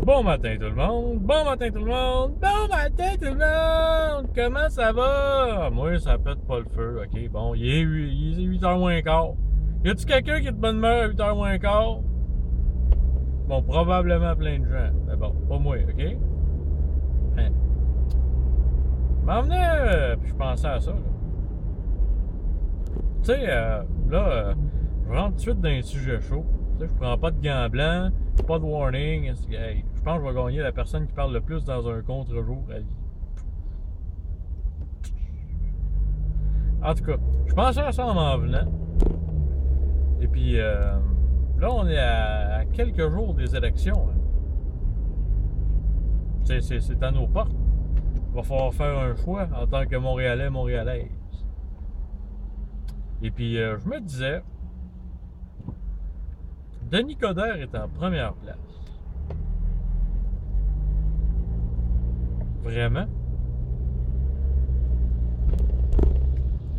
Bon matin tout le monde, bon matin tout le monde, bon matin tout le monde! Comment ça va? Moi, ça pète pas le feu, ok? Bon, il est 8h moins quart. Y a-tu quelqu'un qui est de bonne humeur à 8h moins quart? Bon, probablement plein de gens. Mais bon, pas moi, ok? Hein. M'en venais, puis je pensais à ça, là. Tu sais, je rentre tout de suite dans un sujet chaud. Tu sais, je prends pas de gants blancs, pas de warning. Hey, je pense que je vais gagner la personne qui parle le plus dans un contre-jour à vie. En tout cas, je pensais à ça en m'en venant. Et puis, là, on est à quelques jours des élections. Hein. C'est à nos portes. Il va falloir faire un choix en tant que Montréalais, Montréalaise. Et puis, je me disais, Denis Coderre est en première place. Vraiment?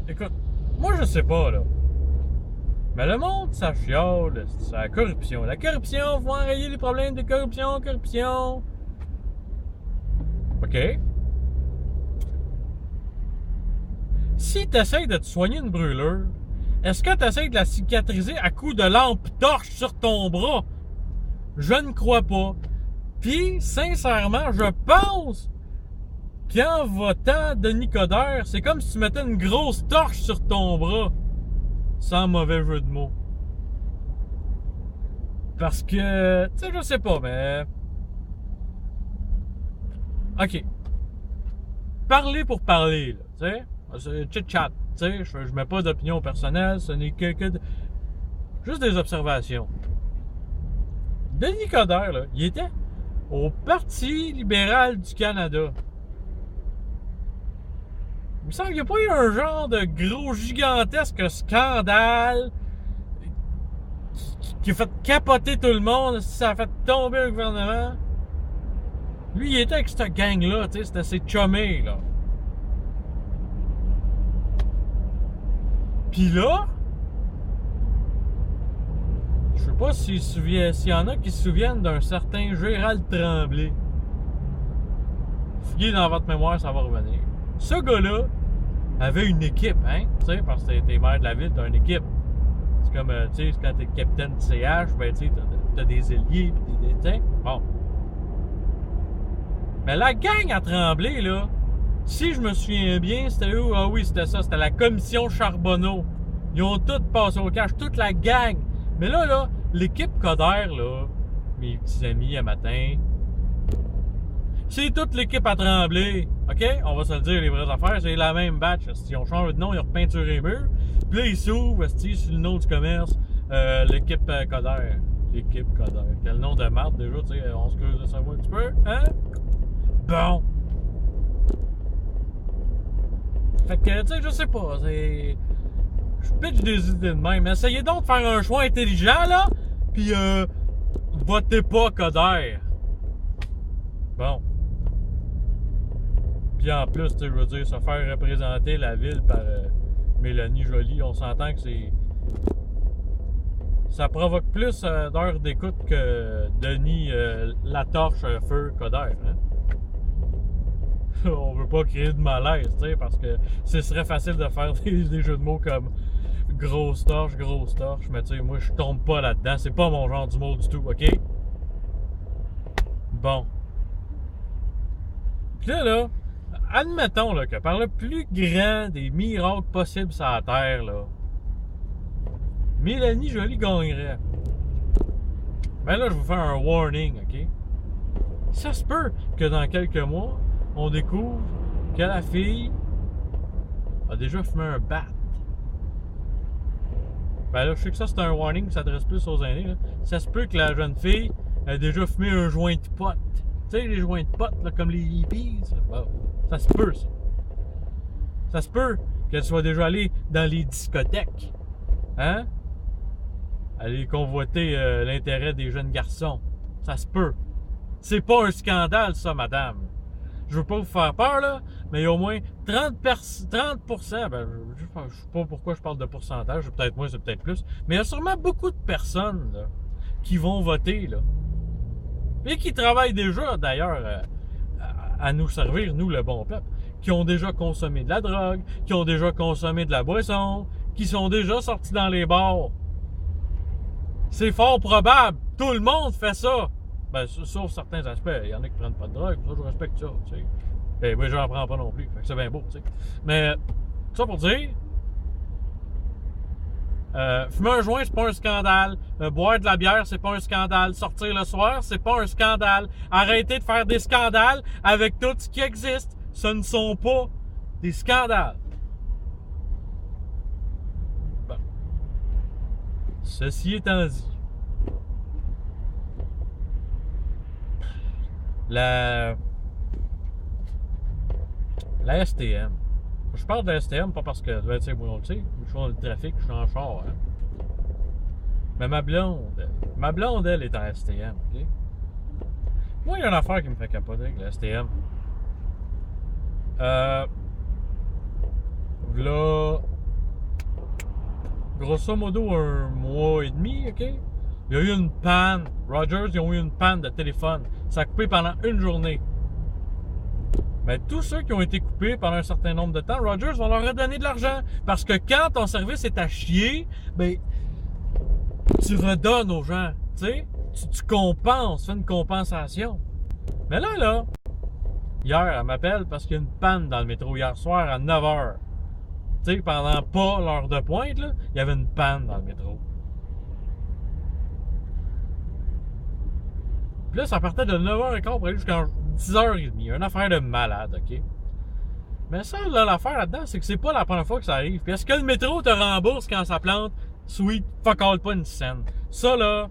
Écoute, moi je sais pas, là. Mais le monde, ça chiale, c'est la corruption. La corruption, faut enrayer les problèmes de corruption, corruption. OK. Si t'essayes de te soigner une brûlure, est-ce que t'essayes de la cicatriser à coups de lampe torche sur ton bras? Je ne crois pas. Puis, sincèrement, je pense qu'en votant Denis Coderre, c'est comme si tu mettais une grosse torche sur ton bras. Sans mauvais jeu de mots. Parce que, tu sais, je sais pas, mais... OK. Parler pour parler, là, tu sais. C'est chit-chat, tu sais. Je mets pas d'opinion personnelle, ce n'est que juste des observations. Denis Coderre, là, il était au Parti libéral du Canada. Il me semble qu'il n'y a pas eu un genre de gros gigantesque scandale qui a fait capoter tout le monde, ça a fait tomber un gouvernement. Lui, il était avec cette gang-là, tu sais, c'était ses chummés, là. Puis là, je sais pas s'il y en a qui se souviennent d'un certain Gérald Tremblay. Fouillez dans votre mémoire, ça va revenir. Ce gars-là avait une équipe, hein, tu sais, parce que t'es maire de la ville, t'as une équipe. C'est comme, tu sais, quand t'es capitaine du CH, ben, tu sais, t'as des ailiers pis des déteints. Bon. Mais la gang à Tremblay, là, si je me souviens bien, c'était où? Ah oui, c'était ça, c'était la commission Charbonneau. Ils ont tous passé au cash, toute la gang. Mais là, l'équipe Coderre, là, mes petits amis à matin, c'est toute l'équipe à Tremblay. OK? On va se le dire, les vraies affaires, c'est la même batch. Ils ont changé de nom, ils ont repeinturé les murs. Puis là, ils s'ouvrent, sur le nom du commerce, l'équipe Coderre. L'équipe Coderre. Quel nom de marde, déjà, tu sais, on se creuse le cerveau un petit peu, hein? Bon. Fait que, tu sais, je sais pas, c'est... Je pitch des idées de même. Essayez donc de faire un choix intelligent, là, pis votez pas Coderre. Bon. Puis en plus, tu sais, je veux dire, se faire représenter la ville par Mélanie Joly, on s'entend que c'est... Ça provoque plus d'heures d'écoute que Denis Latorche Feu Coderre, hein? On veut pas créer de malaise, tu sais, parce que ce serait facile de faire des jeux de mots comme grosse torche, mais tu sais, moi je tombe pas là-dedans, c'est pas mon genre d'humour du tout, ok? Bon. Puis là, admettons là, que par le plus grand des miracles possibles sur la Terre, là, Mélanie Joly gagnerait. Ben là, je vous fais un warning, ok? Ça se peut que dans quelques mois, on découvre que la fille a déjà fumé un bat. Ben là, je sais que ça, c'est un warning qui s'adresse plus aux aînés. Là. Ça se peut que la jeune fille ait déjà fumé un joint de pote. Tu sais, les joints de pote, là, comme les hippies. Wow. Ça se peut, ça. Ça se peut qu'elle soit déjà allée dans les discothèques. Hein? Aller convoiter l'intérêt des jeunes garçons. Ça se peut. C'est pas un scandale, ça, madame. Je veux pas vous faire peur, là, mais il y a au moins 30%, ben, je sais pas pourquoi je parle de pourcentage, c'est peut-être moins, c'est peut-être plus, mais il y a sûrement beaucoup de personnes, là, qui vont voter, là. Et qui travaillent déjà, d'ailleurs, à nous servir, nous, le bon peuple, qui ont déjà consommé de la drogue, qui ont déjà consommé de la boisson, qui sont déjà sortis dans les bars. C'est fort probable. Tout le monde fait ça. Ben, sauf certains aspects. Il y en a qui prennent pas de drogue. Ça, je respecte ça, tu sais. Ben, moi, j'en prends pas non plus. Fait que c'est bien beau, tu sais. Mais, ça pour dire, fumer un joint, c'est pas un scandale. Boire de la bière, c'est pas un scandale. Sortir le soir, c'est pas un scandale. Arrêtez de faire des scandales avec tout ce qui existe. Ce ne sont pas des scandales. Bon. Ceci étant dit, la STM. Je parle de la STM pas parce que, tu sais, moi on le sait, je suis dans le trafic, je suis en char. Hein. Mais ma blonde, elle est en STM, ok? Moi, il y a une affaire qui me fait capoter avec la STM. Là, grosso modo, un mois et demi, ok? Il y a eu une panne. Rogers, ils ont eu une panne de téléphone. Ça a coupé pendant une journée. Mais tous ceux qui ont été coupés pendant un certain nombre de temps, Rogers vont leur redonner de l'argent. Parce que quand ton service est à chier, ben, tu redonnes aux gens. Tu sais, tu compenses, fais une compensation. Mais là, hier, elle m'appelle parce qu'il y a une panne dans le métro hier soir à 9h. Tu sais, pendant pas l'heure de pointe, là, il y avait une panne dans le métro. Puis là, ça partait de 9h15 pour aller jusqu'à 10h30. Une affaire de malade, ok? Mais ça, là, l'affaire là-dedans, c'est que c'est pas la première fois que ça arrive. Puis est-ce que le métro te rembourse quand ça plante? Sweet, fuck all, pas une scène. Ça, là...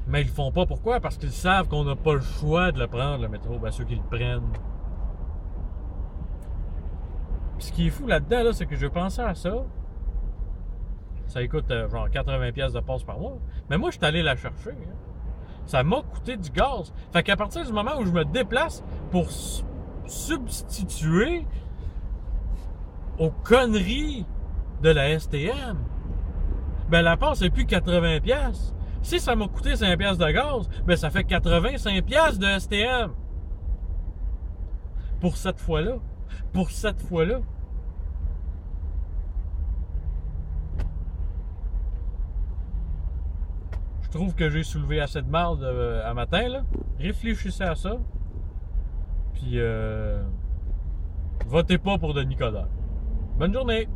Mais ils le font pas. Pourquoi? Parce qu'ils savent qu'on n'a pas le choix de le prendre, le métro. Ben, ceux qui le prennent. Puis ce qui est fou là-dedans, là, c'est que je pensais à ça. Ça coûte genre 80$ de passe par mois. Mais moi, je suis allé la chercher. Hein. Ça m'a coûté du gaz. Fait qu'à partir du moment où je me déplace pour substituer aux conneries de la STM, ben la passe n'est plus 80$. Si ça m'a coûté 5$ de gaz, ben ça fait 85$ de STM. Pour cette fois-là. Pour cette fois-là. Je trouve que j'ai soulevé assez de marde à matin, là. Réfléchissez à ça. Puis, votez pas pour Denis Coderre. Bonne journée!